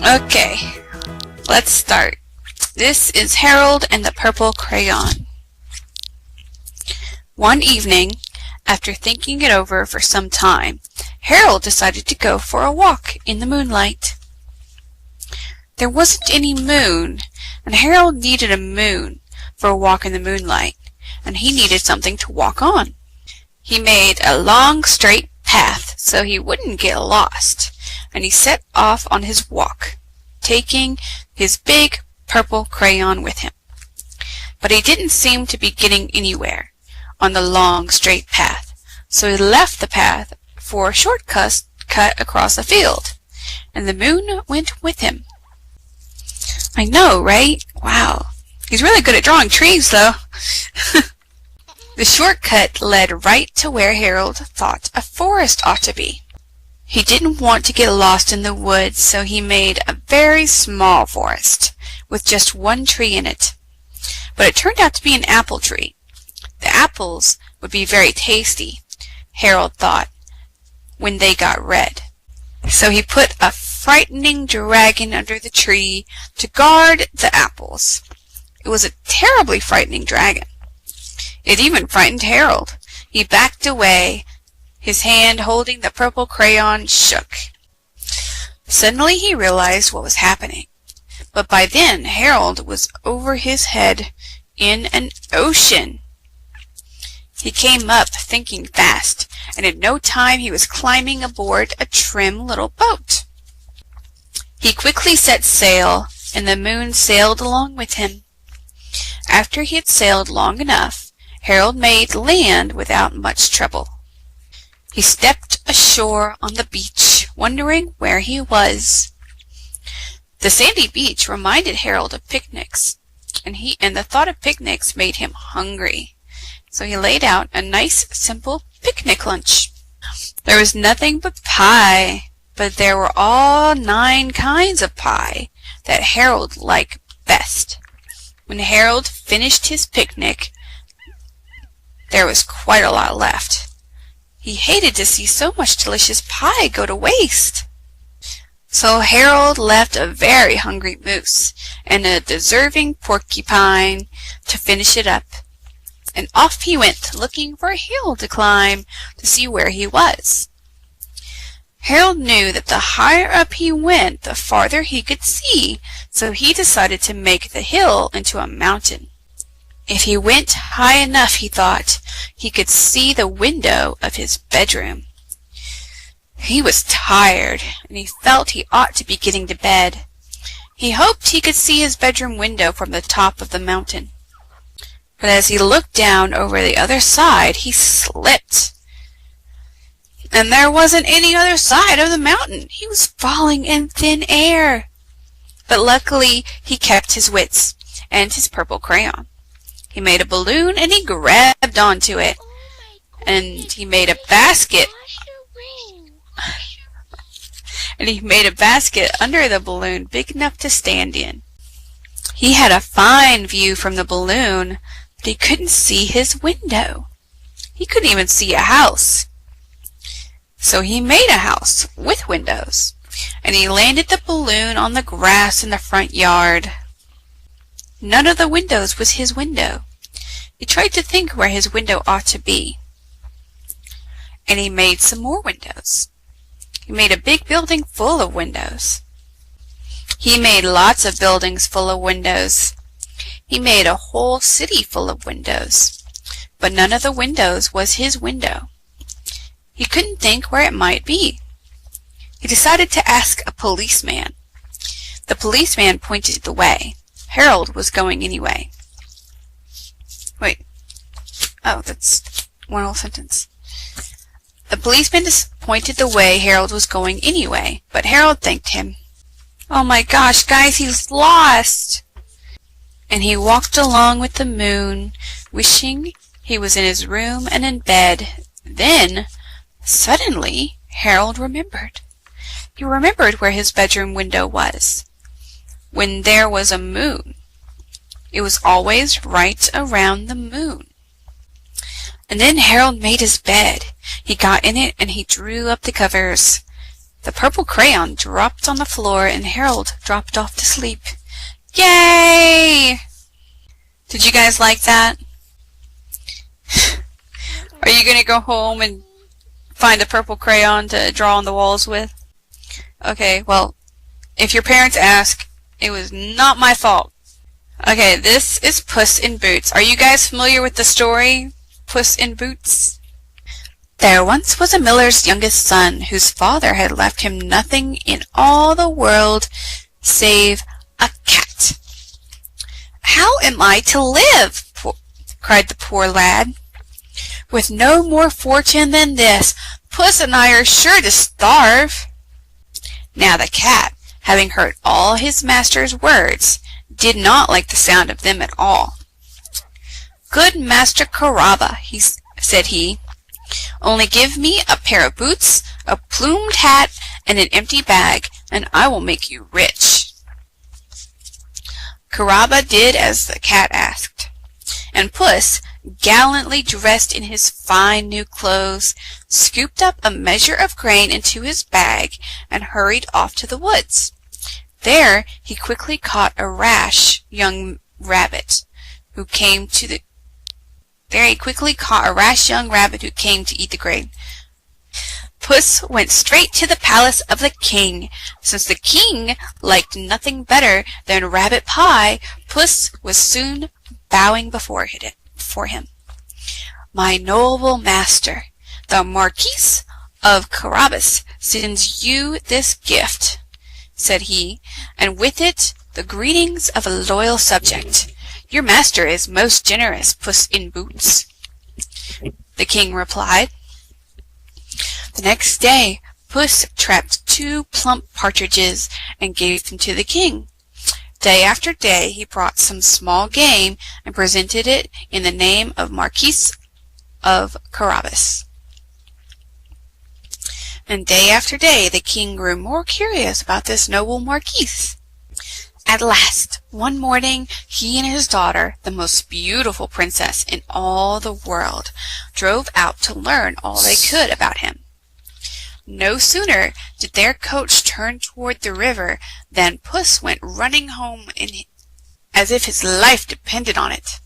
Okay, let's start. This is Harold and the Purple Crayon. One evening, after thinking it over for some time, Harold decided to go for a walk in the moonlight. There wasn't any moon, and Harold needed a moon for a walk in the moonlight, and he needed something to walk on. He made a long, straight path so he wouldn't get lost, and he set off on his walk, taking his big purple crayon with him. But he didn't seem to be getting anywhere on the long, straight path, so he left the path for a shortcut across the field, and the moon went with him. I know, right? Wow. He's really good at drawing trees, though. The shortcut led right to where Harold thought a forest ought to be. He didn't want to get lost in the woods, so he made a very small forest with just one tree in it. But it turned out to be an apple tree. The apples would be very tasty, Harold thought, when they got red. So he put a frightening dragon under the tree to guard the apples. It was a terribly frightening dragon. It even frightened Harold. He backed away. His hand holding the purple crayon shook. Suddenly he realized what was happening. But by then Harold was over his head in an ocean. He came up thinking fast, and in no time he was climbing aboard a trim little boat. He quickly set sail, and the moon sailed along with him. After he had sailed long enough, Harold made land without much trouble. He stepped ashore on the beach, wondering where he was. The sandy beach reminded Harold of picnics, and the thought of picnics made him hungry. So he laid out a nice, simple picnic lunch. There was nothing but pie, but there were all 9 kinds of pie that Harold liked best. When Harold finished his picnic, there was quite a lot left. He hated to see so much delicious pie go to waste. So Harold left a very hungry moose and a deserving porcupine to finish it up. And off he went, looking for a hill to climb to see where he was. Harold knew that the higher up he went, the farther he could see, so he decided to make the hill into a mountain. If he went high enough, he thought, he could see the window of his bedroom. He was tired, and he felt he ought to be getting to bed. He hoped he could see his bedroom window from the top of the mountain. But as he looked down over the other side, he slipped. And there wasn't any other side of the mountain. He was falling in thin air. But luckily, he kept his wits and his purple crayon. He made a balloon and he grabbed onto it. And he made a basket. And he made a basket under the balloon big enough to stand in. He had a fine view from the balloon, but he couldn't see his window. He couldn't even see a house. So he made a house with windows, and he landed the balloon on the grass in the front yard. None of the windows was his window. He tried to think where his window ought to be. And he made some more windows. He made a big building full of windows. He made lots of buildings full of windows. He made a whole city full of windows. But none of the windows was his window. He couldn't think where it might be. He decided to ask a policeman. The policeman pointed the way. Harold was going anyway. Wait. Oh, that's one whole sentence. The policeman pointed the way Harold was going anyway, but Harold thanked him. Oh my gosh, guys, he's lost! And he walked along with the moon, wishing he was in his room and in bed. Then, suddenly, Harold remembered. He remembered where his bedroom window was. When there was a moon, it was always right around the moon. And then Harold made his bed. He got in it and he drew up the covers. The purple crayon dropped on the floor and Harold dropped off to sleep. Yay! Did you guys like that? Are you going to go home and find a purple crayon to draw on the walls with? Okay, well, if your parents ask, it was not my fault. Okay, this is Puss in Boots. Are you guys familiar with the story, Puss in Boots? There once was a miller's youngest son whose father had left him nothing in all the world save a cat. "How am I to live?" cried the poor lad. "With no more fortune than this, Puss and I are sure to starve." Now the cat, having heard all his master's words, did not like the sound of them at all. "Good Master Carabba," said he, "only give me a pair of boots, a plumed hat, and an empty bag, and I will make you rich." Carabba did as the cat asked, and Puss, gallantly dressed in his fine new clothes, scooped up a measure of grain into his bag and hurried off to the woods. There he quickly caught a rash young rabbit who came to eat the grain. Puss went straight to the palace of the king. Since the king liked nothing better than rabbit pie, Puss was soon bowing before him. "My noble master, the Marquis of Carabas, sends you this gift," said he, "and with it the greetings of a loyal subject. Your master is most generous, Puss in Boots." The king replied. The next day Puss trapped 2 plump partridges and gave them to the king. Day after day he brought some small game and presented it in the name of Marquis of Carabas. And day after day the king grew more curious about this noble Marquis. At last, one morning, he and his daughter, the most beautiful princess in all the world, drove out to learn all they could about him. No sooner did their coach turn toward the river than Puss went running home as if his life depended on it.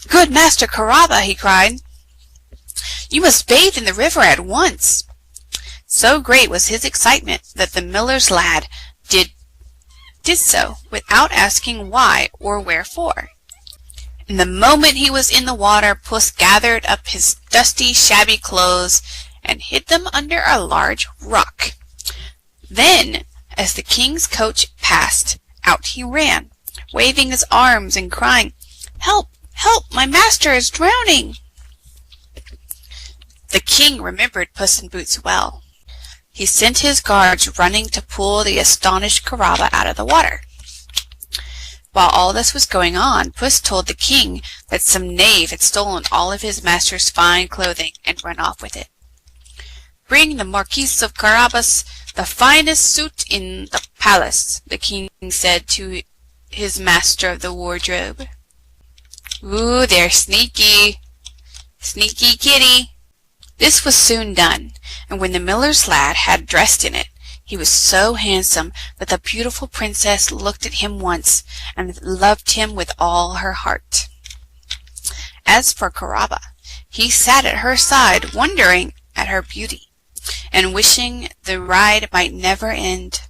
"Good Master Carabba," he cried, "you must bathe in the river at once." So great was his excitement that the miller's lad did so without asking why or wherefore. And the moment he was in the water, Puss gathered up his dusty, shabby clothes and hid them under a large rock. Then, as the king's coach passed, out he ran, waving his arms and crying, "Help! Help! My master is drowning!" The king remembered Puss in Boots well. He sent his guards running to pull the astonished Carabba out of the water. While all this was going on, Puss told the king that some knave had stolen all of his master's fine clothing and run off with it. "Bring the Marquis of Carabas the finest suit in the palace," the king said to his master of the wardrobe. "Ooh, they're sneaky. Sneaky kitty." This was soon done, and when the miller's lad had dressed in it, he was so handsome that the beautiful princess looked at him once and loved him with all her heart. As for Carabba, he sat at her side wondering at her beauty and wishing the ride might never end.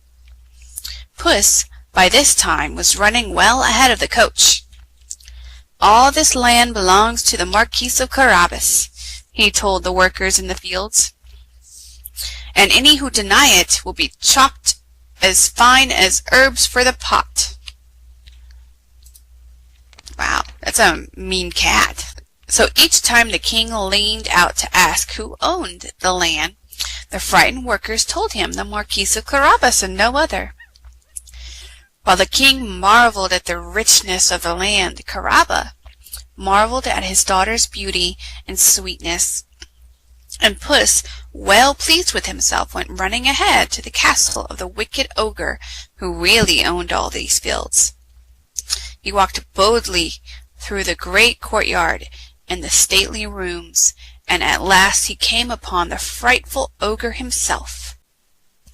Puss, by this time, was running well ahead of the coach. "All this land belongs to the Marquis of Carabas," he told the workers in the fields, "and any who deny it will be chopped as fine as herbs for the pot." Wow, that's a mean cat. So each time the king leaned out to ask who owned the land, the frightened workers told him the Marquis of Carabas and no other. While the king marveled at the richness of the land, Carabba marveled at his daughter's beauty and sweetness. And Puss, well pleased with himself, went running ahead to the castle of the wicked ogre who really owned all these fields. He walked boldly through the great courtyard and the stately rooms, and at last he came upon the frightful ogre himself.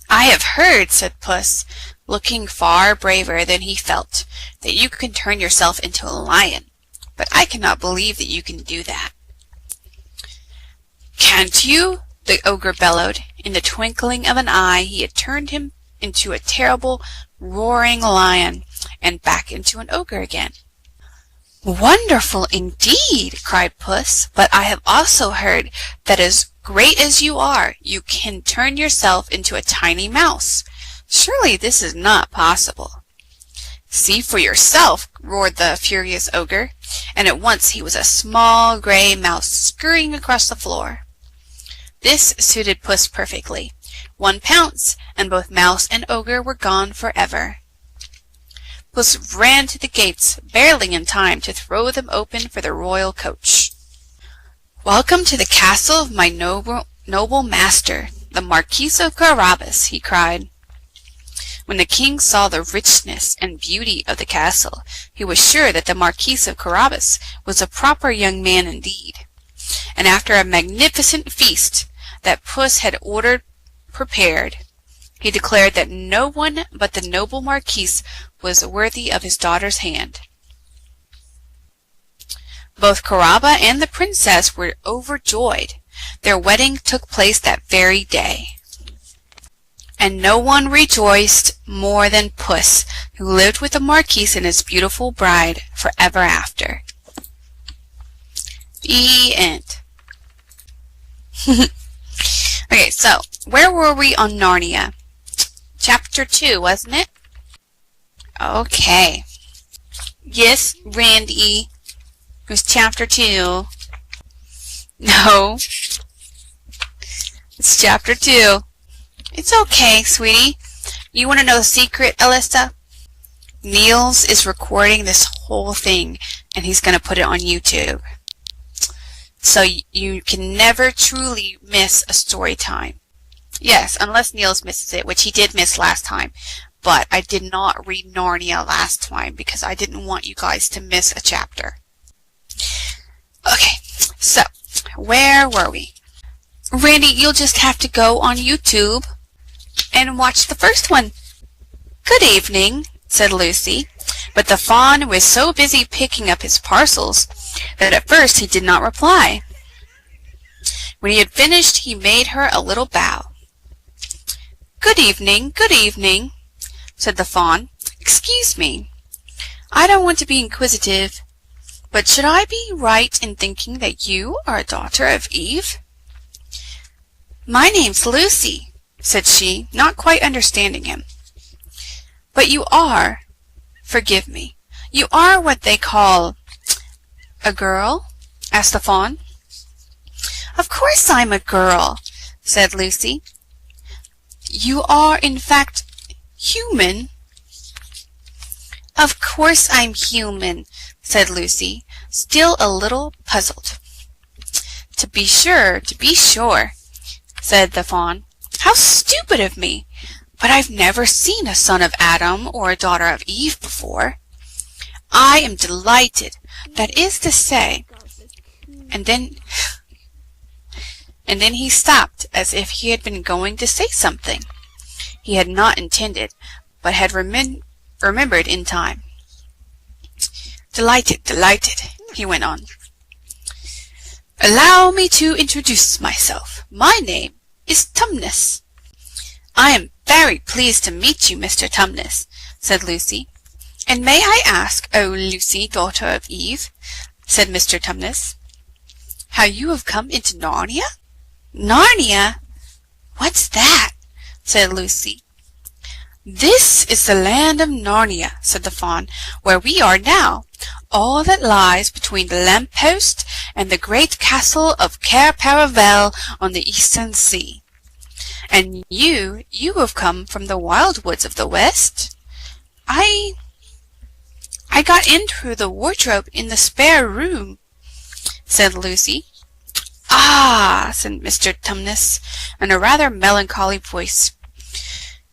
"I have heard," said Puss, looking far braver than he felt, "that you can turn yourself into a lion, but I cannot believe that you can do that." "Can't you?" the ogre bellowed. In the twinkling of an eye he had turned him into a terrible, roaring lion, and back into an ogre again. "Wonderful indeed!" cried Puss, "but I have also heard that as great as you are, you can turn yourself into a tiny mouse. Surely this is not possible." "See for yourself," roared the furious ogre, and at once he was a small gray mouse scurrying across the floor. This suited Puss perfectly. One pounce, and both mouse and ogre were gone forever. Puss ran to the gates, barely in time to throw them open for the royal coach. "Welcome to the castle of my noble master, the Marquis of Carabas," he cried. When the king saw the richness and beauty of the castle, he was sure that the Marquis of Carabas was a proper young man indeed. And after a magnificent feast that Puss had ordered prepared, he declared that no one but the noble Marquis was worthy of his daughter's hand. Both Caraba and the princess were overjoyed. Their wedding took place that very day. And no one rejoiced more than Puss, who lived with the Marquis and his beautiful bride forever after. The end. Okay, so where were we on Narnia? Chapter 2, wasn't it? Okay. Yes, Randy. It was chapter 2. No. It's chapter 2. It's okay, sweetie. You want to know the secret, Alyssa? Niels is recording this whole thing, and he's going to put it on YouTube. So you can never truly miss a story time. Yes, unless Niels misses it, which he did miss last time. But I did not read Narnia last time because I didn't want you guys to miss a chapter. Okay, so where were we? Randy, you'll just have to go on YouTube and watch the first one. Good evening, said Lucy, but the fawn was so busy picking up his parcels that at first he did not reply. When he had finished, he made her a little bow. Good evening, said the fawn. Excuse me, I don't want to be inquisitive, but should I be right in thinking that you are a daughter of Eve? My name's Lucy, said she, not quite understanding him. But you are, forgive me, you are what they call a girl? Asked the fawn. Of course I'm a girl, said Lucy. You are, in fact, human? Of course I'm human, said Lucy, still a little puzzled. To be sure, said the fawn. How stupid of me! But I've never seen a son of Adam or a daughter of Eve before. I am delighted, that is to say, and then he stopped as if he had been going to say something he had not intended, but had remembered in time. Delighted, he went on. Allow me to introduce myself. My name is Tumnus. I am very pleased to meet you, Mr. Tumnus, said Lucy. And may I ask, O Lucy, daughter of Eve, said Mr. Tumnus, how you have come into Narnia? Narnia? What's that? said Lucy. This is the land of Narnia, said the fawn, where we are now, all that lies between the lamp-post and the great castle of Cair Paravel on the eastern sea. And you have come from the wild woods of the west? I got in through the wardrobe in the spare room, said Lucy. Ah, said Mr. Tumnus, in a rather melancholy voice.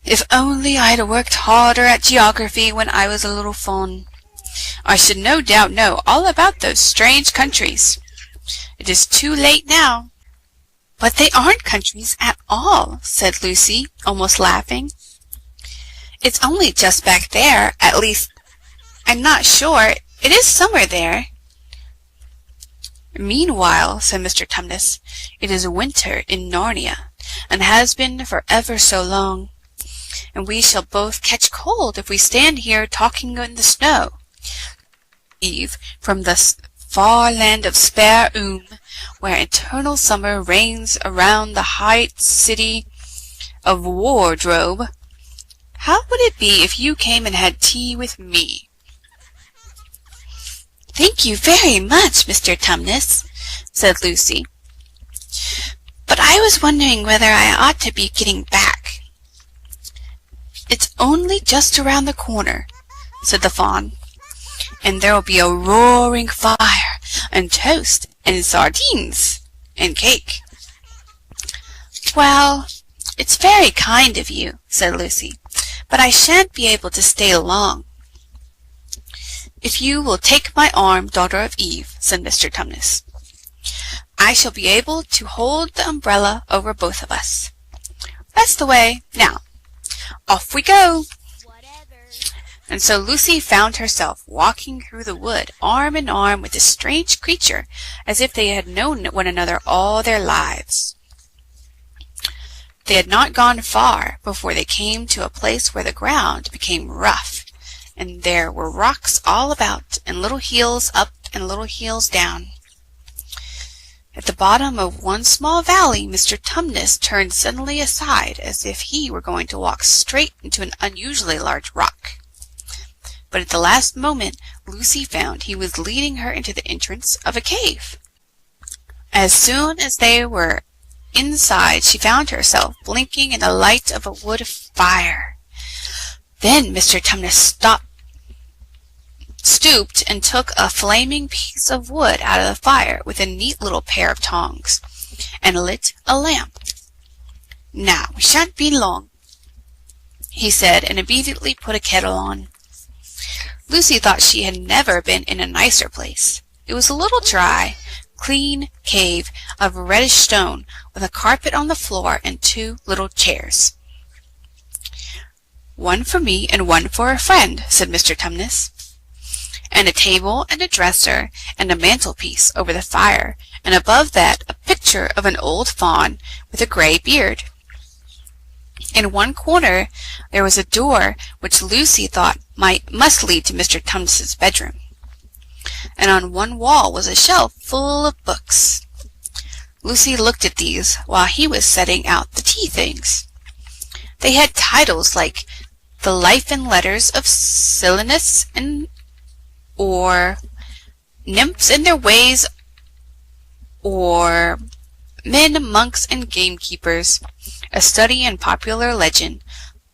If only I had worked harder at geography when I was a little fawn, I should no doubt know all about those strange countries. It is too late now." "But they aren't countries at all," said Lucy, almost laughing. "It's only just back there. At least, I'm not sure. It is somewhere there." "Meanwhile," said Mr. Tumnus, "it is winter in Narnia, and has been for ever so long, and we shall both catch cold if we stand here talking in the snow. Eve, from the far land of Spare where eternal summer reigns around the height city of Wardrobe. How would it be if you came and had tea with me?" "Thank you very much, Mr. Tumnus," said Lucy. "But I was wondering whether I ought to be getting back." "It's only just around the corner," said the fawn, "and there will be a roaring fire, and toast, and sardines, and cake." "Well, it's very kind of you," said Lucy, "but I shan't be able to stay long." "If you will take my arm, daughter of Eve," said Mr. Tumnus, "I shall be able to hold the umbrella over both of us. That's the way. Now, off we go." And so Lucy found herself walking through the wood arm in arm with this strange creature, as if they had known one another all their lives. They had not gone far before they came to a place where the ground became rough, and there were rocks all about, and little hills up and little hills down. At the bottom of one small valley, Mr. Tumnus turned suddenly aside as if he were going to walk straight into an unusually large rock. But at the last moment Lucy found he was leading her into the entrance of a cave. As soon as they were inside, she found herself blinking in the light of a wood fire. Then Mr. Tumnus stooped and took a flaming piece of wood out of the fire with a neat little pair of tongs, and lit a lamp. "Now, we shan't be long," he said, and immediately put a kettle on. Lucy thought she had never been in a nicer place. It was a little dry, clean cave of reddish stone, with a carpet on the floor and 2 little chairs. "One for me and one for a friend," said Mr. Tumnus. "And a table and a dresser and a mantelpiece over the fire, and above that a picture of an old fawn with a gray beard." In one corner there was a door which Lucy thought must lead to Mr. Tumnus's bedroom, and on one wall was a shelf full of books. Lucy looked at these while he was setting out the tea things. They had titles like "The Life and Letters of Silenus," or "Nymphs and Their Ways," or "Men, Monks, and Gamekeepers, a Study in Popular Legend,"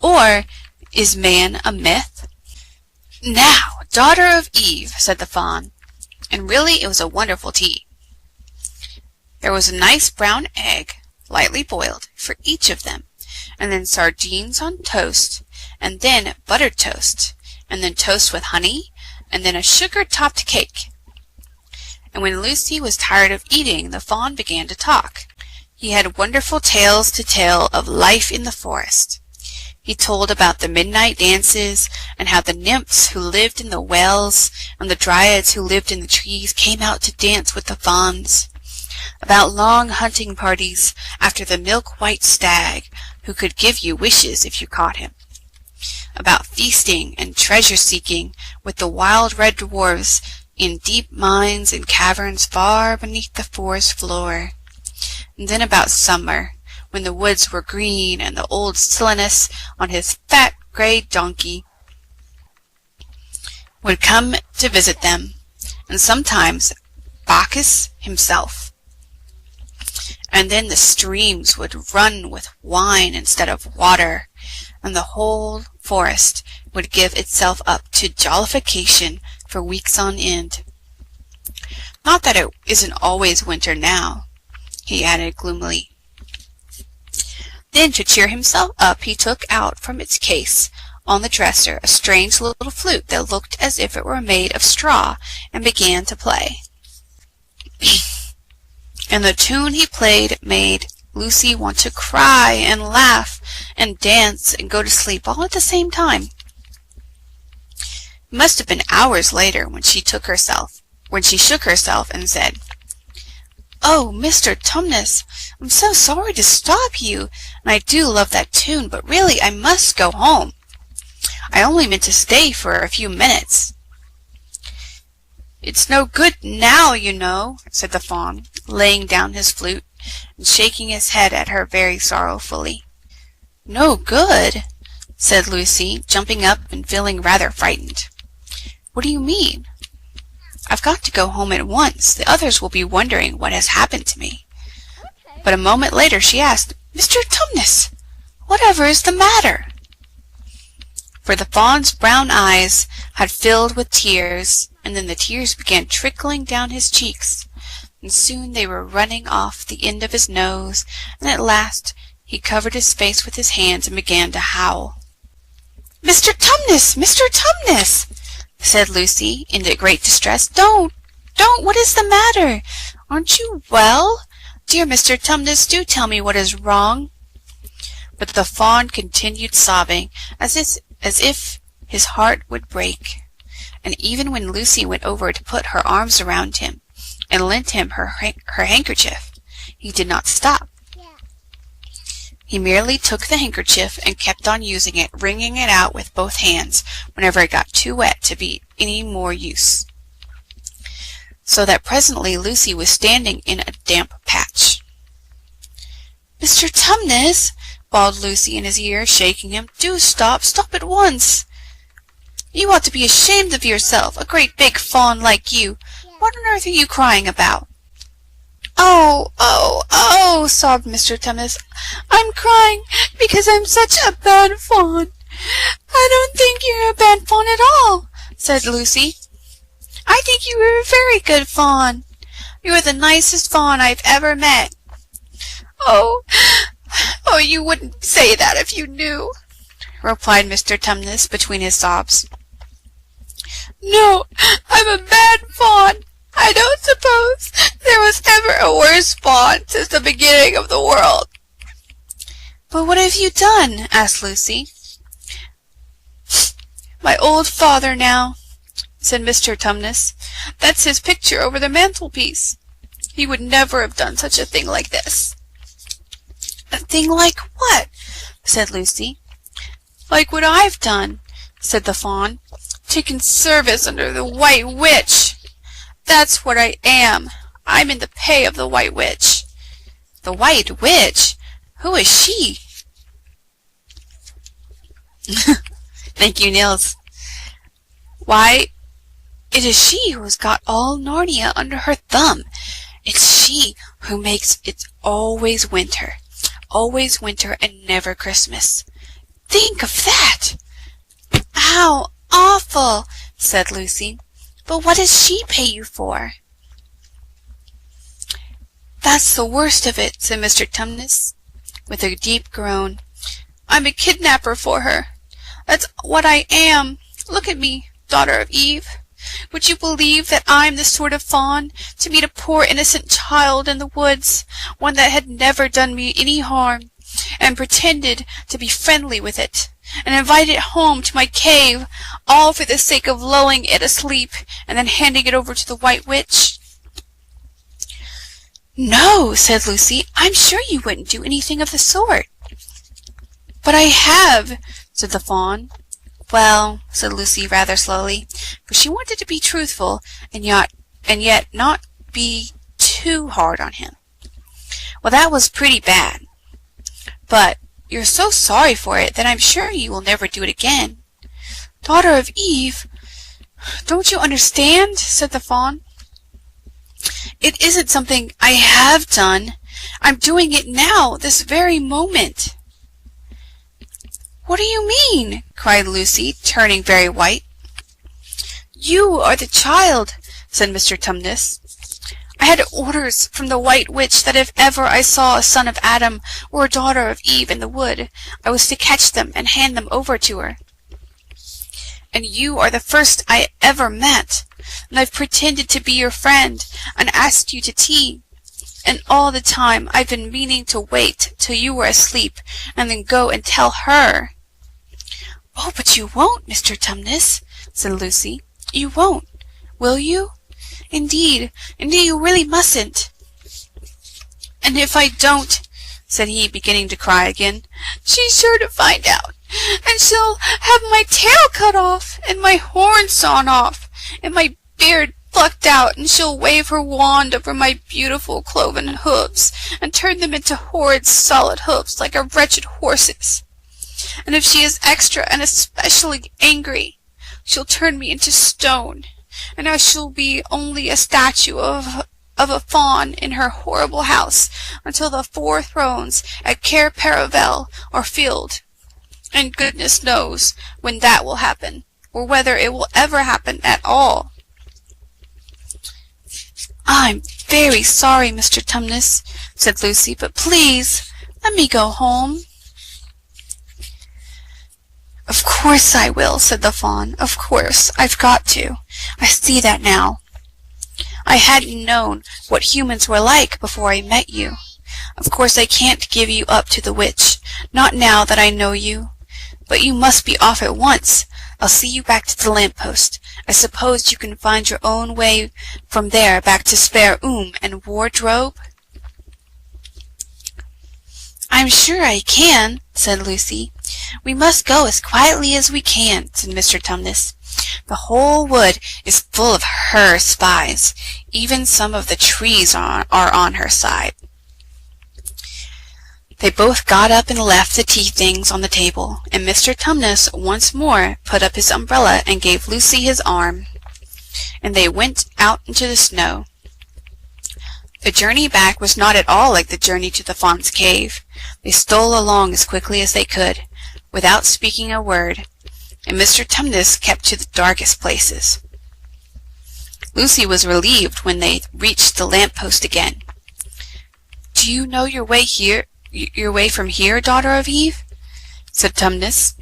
or "Is Man a Myth?" "Now, daughter of Eve," said the fawn, and really it was a wonderful tea. There was a nice brown egg, lightly boiled, for each of them, and then sardines on toast, and then buttered toast, and then toast with honey, and then a sugar-topped cake. And when Lucy was tired of eating, the fawn began to talk. He had wonderful tales to tell of life in the forest. He told about the midnight dances, and how the nymphs who lived in the wells and the dryads who lived in the trees came out to dance with the fawns. About long hunting parties after the milk-white stag, who could give you wishes if you caught him. About feasting and treasure-seeking with the wild red dwarfs in deep mines and caverns far beneath the forest floor. And then about summer, when the woods were green and the old Silenus on his fat gray donkey would come to visit them, and sometimes Bacchus himself. And then the streams would run with wine instead of water, and the whole forest would give itself up to jollification for weeks on end. Not that it isn't always winter now, he added gloomily. Then, to cheer himself up, he took out from its case on the dresser a strange little flute that looked as if it were made of straw, and began to play. and the tune he played made Lucy want to cry and laugh and dance and go to sleep all at the same time. It must have been hours later when she shook herself and said, "Oh, Mr. Tumnus, I'm so sorry to stop you, and I do love that tune, but really I must go home. I only meant to stay for a few minutes." "It's no good now, you know," said the fawn, laying down his flute and shaking his head at her very sorrowfully. "No good?" said Lucy, jumping up and feeling rather frightened. "What do you mean?" "I've got to go home at once. The others will be wondering what has happened to me." But a moment later she asked, "Mr. Tumnus, whatever is the matter?" For the fawn's brown eyes had filled with tears, and then the tears began trickling down his cheeks, and soon they were running off the end of his nose, and at last he covered his face with his hands and began to howl. "Mr. Tumnus! Mr. Tumnus!" said Lucy, in great distress. Don't! What is the matter? Aren't you well? Dear Mr. Tumnus, do tell me what is wrong." But the fawn continued sobbing, as if his heart would break. And even when Lucy went over to put her arms around him and lent him her handkerchief, he did not stop. He merely took the handkerchief and kept on using it, wringing it out with both hands whenever it got too wet to be any more use. So that presently Lucy was standing in a damp patch. "Mr. Tumnus," bawled Lucy in his ear, shaking him, "do stop! Stop at once! You ought to be ashamed of yourself, a great big fawn like you. What on earth are you crying about?" Oh, sobbed Mr. Tumnus. "I'm crying because I'm such a bad fawn." "I don't think you're a bad fawn at all," said Lucy. "I think you are a very good fawn. You're the nicest fawn I've ever met." Oh, you wouldn't say that if you knew," replied Mr. Tumnus between his sobs. "No, I'm a bad fawn. I don't suppose there was ever a worse fawn since the beginning of the world." "But what have you done?" asked Lucy. "My old father now," said Mr. Tumnus. "That's his picture over the mantelpiece. He would never have done such a thing like this." "A thing like what?" said Lucy. "Like what I've done," said the fawn. "Taken service under the White Witch. That's what I am. I'm in the pay of the White Witch." "The White Witch? Who is she?" Thank you, Niels. "Why, it is she who has got all Narnia under her thumb. It's she who makes it always winter and never Christmas. Think of that!" "How awful!" said Lucy. "But what does she pay you for?" "That's the worst of it," said Mr. Tumnus, with a deep groan. "I'm a kidnapper for her. That's what I am. Look at me, daughter of Eve. Would you believe that I'm the sort of fawn to meet a poor innocent child in the woods, one that had never done me any harm, and pretended to be friendly with it, and invite it home to my cave, all for the sake of lulling it asleep, and then handing it over to the White Witch?" "No," said Lucy, "I'm sure you wouldn't do anything of the sort." "But I have," said the fawn. "Well," said Lucy rather slowly, for she wanted to be truthful and yet not be too hard on him. "Well, that was pretty bad. But you're so sorry for it that I'm sure you will never do it again." "Daughter of Eve, don't you understand?" said the fawn. "It isn't something I have done. I'm doing it now, this very moment." "What do you mean?" cried Lucy, turning very white. "You are the child," said Mr. Tumnus. "I had orders from the White Witch that if ever I saw a son of Adam or a daughter of Eve in the wood, I was to catch them and hand them over to her. And you are the first I ever met, and I've pretended to be your friend and asked you to tea. And all the time I've been meaning to wait till you were asleep and then go and tell her." "Oh, but you won't, Mr. Tumnus," said Lucy. "You won't, will you? Indeed you really mustn't." "And if I don't," said he, beginning to cry again, "she's sure to find out, and she'll have my tail cut off, and my horns sawn off, and my beard plucked out, and she'll wave her wand over my beautiful cloven hoofs, and turn them into horrid solid hoofs like a wretched horse's. And if she is extra and especially angry, she'll turn me into stone, and I shall be only a statue of a fawn in her horrible house until the 4 thrones at Cair Paravel are filled. And goodness knows when that will happen, or whether it will ever happen at all." "I'm very sorry, Mr. Tumnus," said Lucy, "but please let me go home." "Of course I will," said the fawn. "Of course, I've got to. I see that now. I hadn't known what humans were like before I met you. Of course I can't give you up to the witch, not now that I know you. But you must be off at once. I'll see you back to the lamp-post. I suppose you can find your own way from there back to Spare and Wardrobe?" "I'm sure I can," said Lucy. "We must go as quietly as we can," said Mr. Tumnus. "The whole wood is full of her spies. Even some of the trees are on her side." They both got up and left the tea things on the table, and Mr. Tumnus once more put up his umbrella and gave Lucy his arm, and they went out into the snow. The journey back was not at all like the journey to the fawn's cave. They stole along as quickly as they could, without speaking a word, and Mr. Tumnus kept to the darkest places. Lucy was relieved when they reached the lamp-post again. "Do you know your way from here, daughter of Eve?" said Tumnus.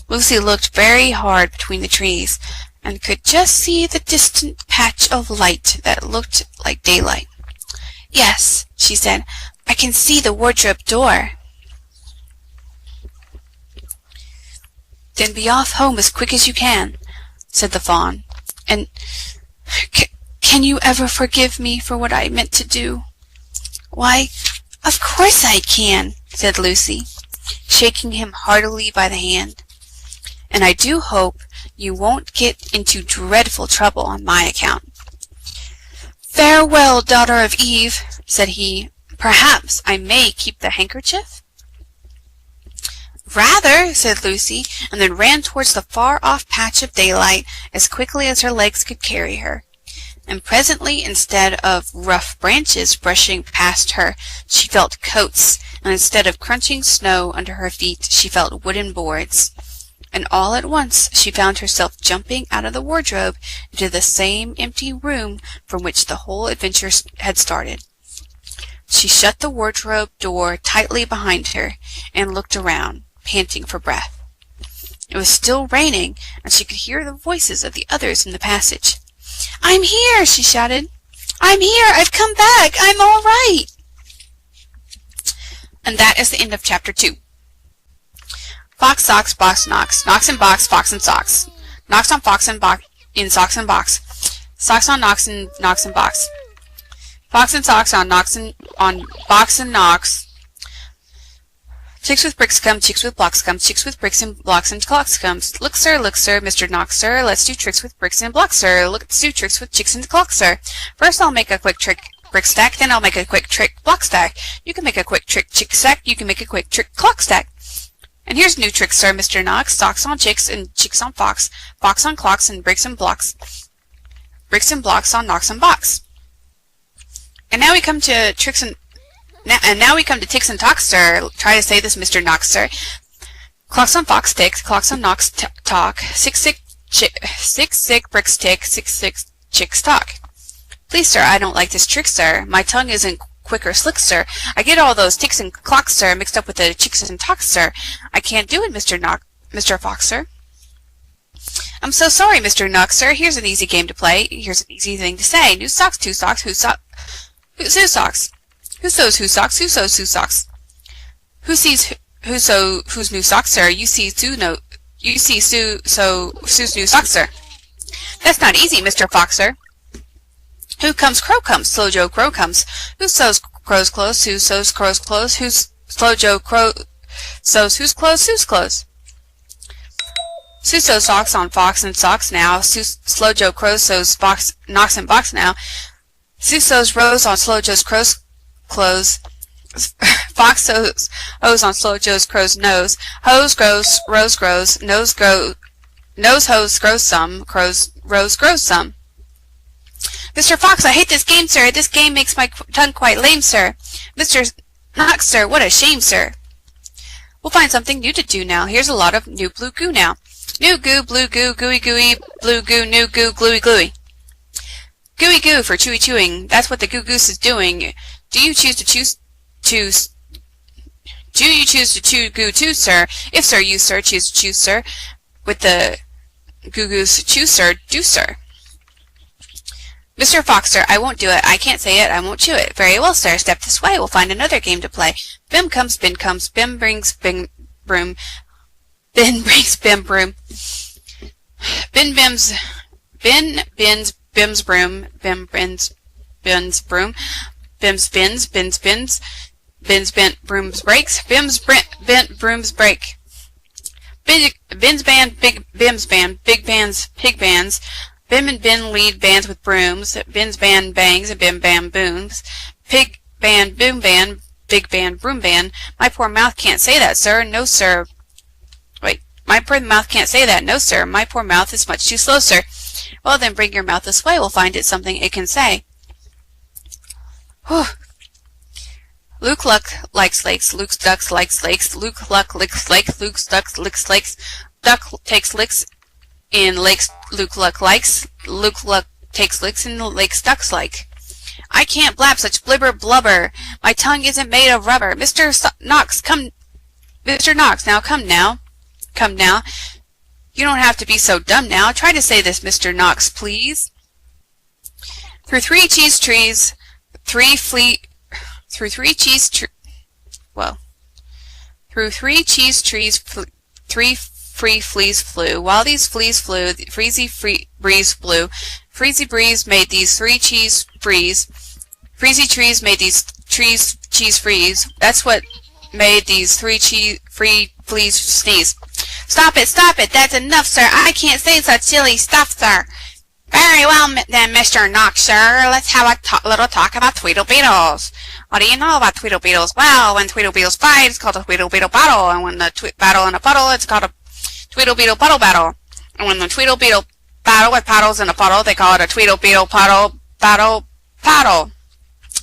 Lucy looked very hard between the trees, and could just see the distant patch of light that looked like daylight. "Yes," she said, "I can see the wardrobe door." "Then be off home as quick as you can," said the fawn. "And can you ever forgive me for what I meant to do?" "Why, of course I can," said Lucy, shaking him heartily by the hand. "And I do hope you won't get into dreadful trouble on my account." "Farewell, daughter of Eve," said he. "Perhaps I may keep the handkerchief?" "Rather," said Lucy, and then ran towards the far-off patch of daylight as quickly as her legs could carry her. And presently, instead of rough branches brushing past her, she felt coats, and instead of crunching snow under her feet, she felt wooden boards. And all at once she found herself jumping out of the wardrobe into the same empty room from which the whole adventure had started. She shut the wardrobe door tightly behind her, and looked around, panting for breath. It was still raining, and she could hear the voices of the others in the passage. "I'm here!" she shouted. "I'm here! I've come back! I'm all right!" And that is the end of chapter 2. Fox socks, box knocks. Knocks and box, fox and socks. Knocks on fox and box in socks and box. Socks on knocks and box. Fox and socks on knocks and on box and knocks. Chicks with bricks come, chicks with blocks come, chicks with bricks and blocks and clocks comes. Look, sir, Mr. Knox, sir, let's do tricks with bricks and blocks, sir. Let's do tricks with chicks and clocks, sir. First I'll make a quick trick brick stack, then I'll make a quick trick block stack. You can make a quick trick chick stack, you can make a quick trick clock stack. And here's a new trick, sir, Mr. Knox. Socks on chicks and chicks on fox, fox on clocks and bricks and blocks, bricks and blocks on knocks and box. And now we come to tricks and now we come to ticks and talks, sir. Try to say this, Mr. Knox, sir. Clocks on fox ticks, clocks on knocks talk, six sick bricks tick, six chicks talk. Please, sir, I don't like this trick, sir. My tongue isn't quick or slick, sir. I get all those ticks and clocks, sir, mixed up with the chicks and talks, sir. I can't do it, Mr. Fox, sir. I'm so sorry, Mr. Knox, sir. Here's an easy game to play. Here's an easy thing to say. New socks, two socks, who's socks? Who sews whose socks? Who sews whose socks? Who sees whose new socks, sir? You see Sue's new socks, sir. That's not easy, Mr. Fox, sir. Who comes? Crow comes. Slow Joe Crow comes. Who sews crow's clothes? Who sews crow's clothes? Who's Slow Joe Crow sews whose clothes? Sue's clothes. Sue sews socks on Fox and socks now. Slow Joe Crow sews knocks and box now. Sue sews rose on Slow Joe's crow's clothes. Fox sews hose on Slow Joe's crow's nose. Hose grows, rose grows, nose hose grows some, rose grows some. Mr. Fox, I hate this game, sir. This game makes my tongue quite lame, sir. Mr. Knox, sir, what a shame, sir. We'll find something new to do now. Here's a lot of new blue goo now. New goo, blue goo, gooey gooey, blue goo, new goo, gluey gluey. Gooey goo for chewy chewing. That's what the goo goose is doing. Do you choose to chew goo too, sir? If sir, you sir choose to chew, sir. With the goo goose chew, sir, do, sir. Mr. Fox, sir, I won't do it. I can't say it. I won't chew it. Very well, sir. Step this way. We'll find another game to play. Bim comes, bin comes. Bim brings bin broom. Bin brings bim broom. Bin bins bims broom. Bim bins broom. Bims bins bins. Bins bent brooms breaks. Bims bent brooms break. Bins band big bims band. Big bands pig bands. Bim and Bin lead bands with brooms. Bin's band bangs and Bim bam booms. Pig band boom band. Big band broom band. My poor mouth can't say that, sir. No, sir. Wait. My poor mouth can't say that. No, sir. My poor mouth is much too slow, sir. Well, then bring your mouth this way. We'll find it something it can say. Whew. Luke Luck likes lakes. Luke Ducks likes lakes. Luke Luck licks lake. Luke Ducks licks lakes. Duck takes licks in lakes Luke Luck likes. Luke Luck takes licks in lakes ducks like. I can't blab such blibber blubber. My tongue isn't made of rubber. Mr. Knox, come. Mr. Knox, now come now. Come now. You don't have to be so dumb now. Try to say this, Mr. Knox, please. Through three cheese trees, three cheese three free fleas flew. While these fleas flew, the breeze blew. Freezy breeze made these three cheese freeze. Freezy trees made these trees cheese freeze. That's what made these free fleas sneeze. Stop it, that's enough, sir. I can't say such silly stuff, sir. Very well, then, Mr. Knox, sir. Let's have a little talk about Tweedlebeetles. What do you know about Tweedlebeetles? Well, when Tweedlebeetles fight, it's called a Tweedlebeetle battle. And when the battle in a puddle, it's called a Tweedlebeetle puddle battle. And when the Tweedlebeetle battle with paddles in a puddle, they call it a Tweedlebeetle puddle paddle.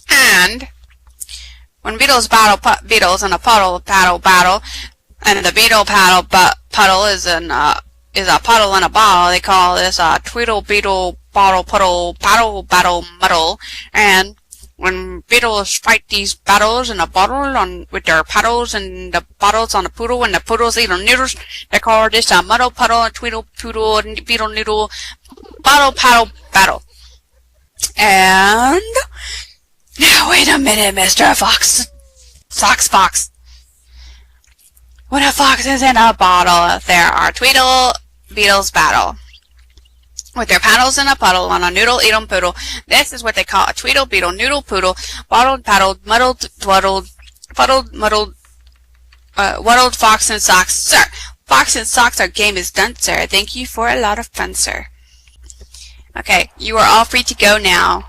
And when beetles battle beetles in a puddle battle, and the beetle puddle is a puddle in a ball, they call this a Tweedlebeetle paddle muddle. And when beetles fight these battles in a bottle with their paddles and the bottles on the poodle and the poodle's little noodles, they call this a muddle puddle, a tweedle poodle, and beetle noodle bottle paddle battle. And now wait a minute, Mr. Fox. Fox. When a fox is in a bottle, there are Tweedlebeetles battle. With their paddles in a puddle on a noodle eat 'em poodle. This is what they call a Tweedlebeetle noodle poodle. Bottled, paddled, muddled, dwaddled, fuddled, muddled, waddled fox and socks. Sir, fox and socks, our game is done, sir. Thank you for a lot of fun, sir. Okay, you are all free to go now.